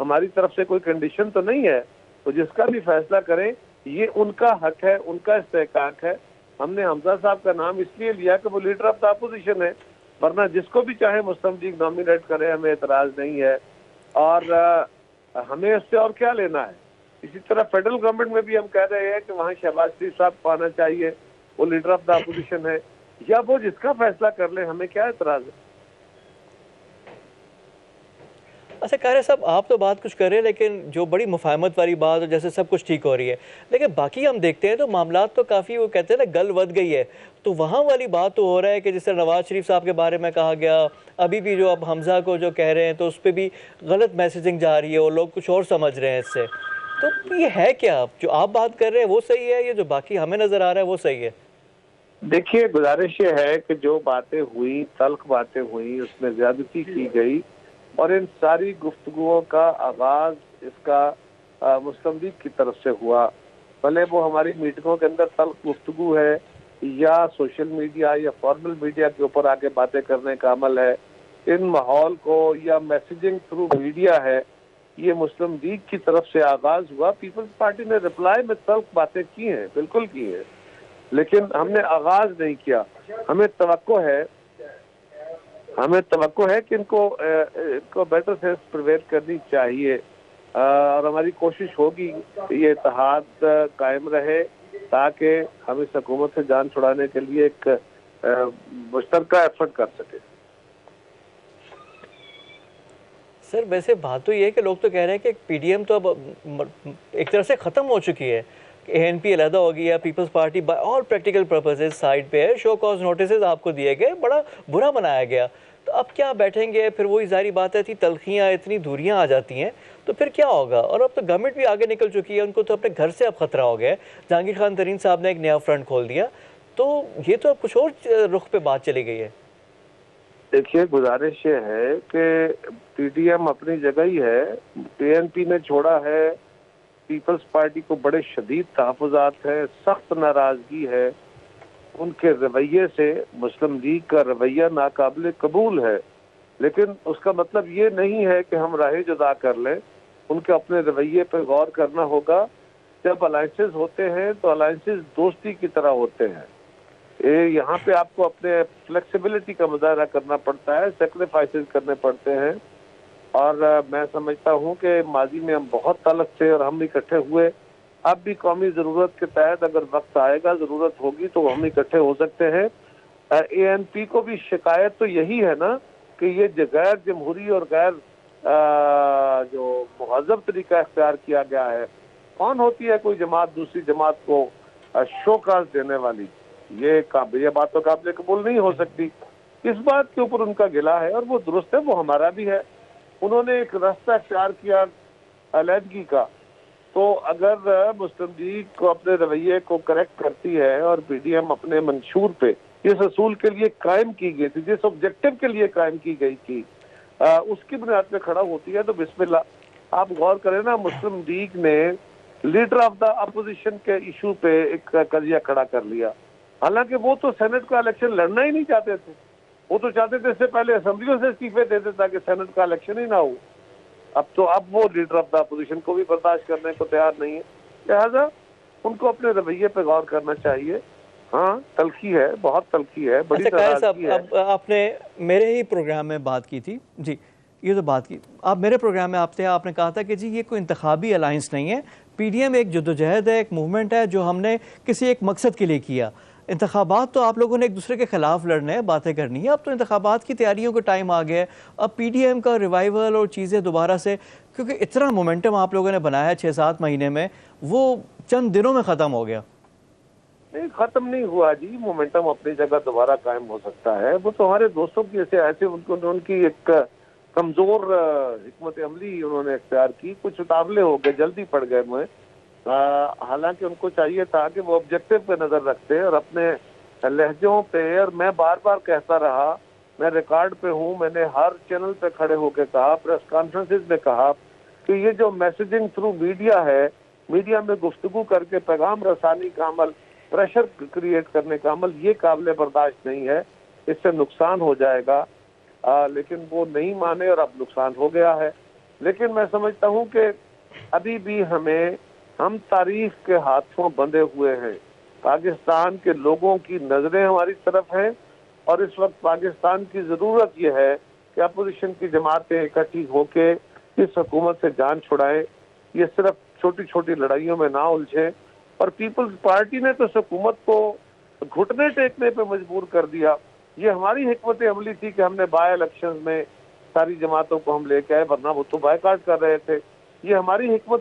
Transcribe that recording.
ہماری طرف سے کوئی کنڈیشن تو نہیں ہے. تو جس کا بھی فیصلہ کریں یہ ان کا حق ہے, ان کا استحقاق ہے. ہم نے حمزہ صاحب کا نام اس لیے لیا کہ وہ لیڈر آف دا اپوزیشن ہے, ورنہ جس کو بھی چاہے مسلم لیگ نامینیٹ کرے, ہمیں اعتراض نہیں ہے. اور ہمیں اس سے اور کیا لینا ہے. اسی طرح فیڈرل گورنمنٹ میں بھی ہم کہہ رہے ہیں کہ وہاں شہباز شریف صاحب کو آنا چاہیے, وہ لیڈر آف دا اپوزیشن ہے, یا وہ جس کا فیصلہ کر لیں, ہمیں کیا اعتراض ہے. اچھا قاہرہ صاحب, آپ تو بات کچھ کر رہے ہیں, لیکن جو بڑی مفاہمت والی بات, جیسے سب کچھ ٹھیک ہو رہی ہے, لیکن باقی ہم دیکھتے ہیں تو معاملات تو کافی, وہ کہتے ہیں نا, گل ود گئی ہے. تو وہاں والی بات تو ہو رہا ہے کہ جس طرح نواز شریف صاحب کے بارے میں کہا گیا, ابھی بھی جو اب حمزہ کو جو کہہ رہے ہیں تو اس پہ بھی غلط میسیجنگ جا رہی ہے, اور لوگ کچھ اور سمجھ رہے ہیں اس سے. تو یہ ہے کیا, جو آپ بات کر رہے ہیں وہ صحیح ہے, یہ جو باقی ہمیں نظر آ رہا ہے وہ صحیح ہے؟ دیکھیے, گزارش یہ ہے کہ جو باتیں ہوئی, تلخ باتیں ہوئی, اس میں زیادتی کی گئی, اور ان ساری گفتگوؤں کا آغاز اس کا مسلم لیگ کی طرف سے ہوا. بھلے وہ ہماری میٹنگوں کے اندر تلخ گفتگو ہے, یا سوشل میڈیا یا فارمل میڈیا کے اوپر آ کے باتیں کرنے کا عمل ہے, ان ماحول کو یا میسیجنگ تھرو میڈیا ہے, یہ مسلم لیگ کی طرف سے آغاز ہوا. پیپلز پارٹی نے رپلائی میں تلخ باتیں کی ہیں, بالکل کی ہیں, لیکن ہم نے آغاز نہیں کیا. ہمیں توقع ہے کہ ان کو بیٹر سینس پرویل کرنی چاہیے, اور ہماری کوشش ہوگی کہ یہ اتحاد قائم رہے, تاکہ ہم اس حکومت سے جان چھڑانے کے لیے ایک مشترکہ ایفرٹ کر سکیں. سر ویسے بات تو یہ ہے کہ لوگ تو کہہ رہے ہیں کہ پی ڈی ایم تو اب ایک طرح سے ختم ہو چکی ہے, اے این پی علیحدہ ہو گیا, Peoples Party by all practical purposes side پہ ہے, شو کاز نوٹسز آپ کو دیے گئے, بڑا برا بنایا گیا. تو اب کیا بیٹھیں گے پھر, وہی ظاہری بات ہے, تلخیاں, اتنی دوریاں آ جاتی ہیں, تو پھر کیا ہوگا؟ اور اب تو گورنمنٹ بھی آگے نکل چکی ہے, ان کو تو اپنے گھر سے اب خطرہ ہو گیا ہے. جہانگیر خان ترین صاحب نے ایک نیا فرنٹ کھول دیا, تو یہ تو اب کچھ اور رخ پہ بات چلی گئی ہے. دیکھیے, گزارش یہ ہے کہ پی ڈی ایم اپنی جگہ ہی ہے. اے این پی نے چھوڑا ہے, پیپلز پارٹی کو بڑے شدید تحفظات ہے, سخت ناراضگی ہے ان کے رویے سے. مسلم لیگ کا رویہ ناقابل قبول ہے, لیکن اس کا مطلب یہ نہیں ہے کہ ہم راہ جدا کر لیں. ان کے اپنے رویے پہ غور کرنا ہوگا. جب الائنسز ہوتے ہیں تو الائنسز دوستی کی طرح ہوتے ہیں. یہاں پہ آپ کو اپنے فلیکسیبلٹی کا مظاہرہ کرنا پڑتا ہے, سیکریفائسز کرنے پڑتے ہیں. اور میں سمجھتا ہوں کہ ماضی میں ہم بہت تلخ تھے اور ہم اکٹھے ہوئے. اب بھی قومی ضرورت کے تحت اگر وقت آئے گا, ضرورت ہوگی, تو ہم اکٹھے ہو سکتے ہیں. اے این پی کو بھی شکایت تو یہی ہے نا کہ یہ غیر جمہوری اور غیر جو مہذب طریقہ اختیار کیا گیا ہے. کون ہوتی ہے کوئی جماعت دوسری جماعت کو شو کاز دینے والی؟ یہ بات تو قابل قبول نہیں ہو سکتی. اس بات کے اوپر ان کا گلا ہے, اور وہ درست ہے, وہ ہمارا بھی ہے. انہوں نے ایک راستہ اختیار کیا علیحدگی کا, تو اگر مسلم لیگ کو اپنے رویے کو کریکٹ کرتی ہے, اور پی ڈی ایم اپنے منشور پہ جس اصول کے لیے قائم کی گئی تھی, جس آبجیکٹو کے لیے قائم کی گئی تھی, اس کی بنیاد پہ کھڑا ہوتی ہے, تو بسم اللہ. آپ غور کریں نا, مسلم لیگ نے لیڈر آف دا اپوزیشن کے ایشو پہ ایک قضیہ کھڑا کر لیا, حالانکہ وہ تو سینٹ کا الیکشن لڑنا ہی نہیں چاہتے تھے. وہ تو چاہتے تھے اس سے پہلے اسمبلیوں سے استعفے دیتے تاکہ سینٹ کا الیکشن ہی نہ ہو. اب وہ لیڈر آف دا اپوزیشن کو بھی برداشت کرنے کو تیار نہیں ہے. لہٰذا ان کو اپنے رویے پہ غور کرنا چاہیے. ہاں, تلخی ہے, بہت تلخی ہے, بڑی ناراضگی ہے. اب آپ نے میرے ہی پروگرام میں بات کی تھی جی, یہ تو بات کی آپ میرے پروگرام میں, آپ نے کہا تھا کہ جی یہ کوئی انتخابی الائنس نہیں ہے, پی ڈی ایم ایک جدوجہد ہے, ایک موومنٹ ہے جو ہم نے کسی ایک مقصد کے لیے کیا. انتخابات تو آپ لوگوں نے ایک دوسرے کے خلاف لڑنے ہیں, باتیں کرنی ہے. اب تو انتخابات کی تیاریوں کا ٹائم آ گیا ہے. اب پی ڈی ایم کا ریوائیول اور چیزیں دوبارہ سے, کیونکہ اتنا مومنٹم آپ لوگوں نے بنایا ہے 6-7 مہینے میں, وہ چند دنوں میں ختم ہو گیا. نہیں, ختم نہیں ہوا جی. مومنٹم اپنی جگہ دوبارہ قائم ہو سکتا ہے. وہ تو ہمارے دوستوں کی ایسے ان کی ایک کمزور حکمت عملی انہوں نے اختیار کی, کچھ اتاولے ہو گئے, جلدی پڑ گئے میں. حالانکہ ان کو چاہیے تھا کہ وہ آبجیکٹو پہ نظر رکھتے اور اپنے لہجوں پہ. اور میں بار بار کہتا رہا, میں ریکارڈ پہ ہوں, میں نے ہر چینل پہ کھڑے ہو کے کہا, پریس کانفرنسز میں کہا کہ یہ جو میسیجنگ تھرو میڈیا ہے, میڈیا میں گفتگو کر کے پیغام رسانی کا عمل, پریشر کریٹ کرنے کا عمل, یہ قابل برداشت نہیں ہے. اس سے نقصان ہو جائے گا. لیکن وہ نہیں مانے اور اب نقصان ہو گیا ہے. لیکن میں سمجھتا ہوں کہ ابھی بھی ہم تاریخ کے ہاتھوں بندھے ہوئے ہیں. پاکستان کے لوگوں کی نظریں ہماری طرف ہیں اور اس وقت پاکستان کی ضرورت یہ ہے کہ اپوزیشن کی جماعتیں اکٹھی ہو کے اس حکومت سے جان چھڑائیں. یہ صرف چھوٹی چھوٹی لڑائیوں میں نہ الجھیں. اور پیپلز پارٹی نے تو اس حکومت کو گھٹنے ٹیکنے پہ مجبور کر دیا. یہ ہماری حکمت عملی تھی کہ ہم نے بائی الیکشن میں ساری جماعتوں کو ہم لے کے آئے، ورنہ وہ تو بائیکاٹ کر رہے تھے. یہ ہماری حکمت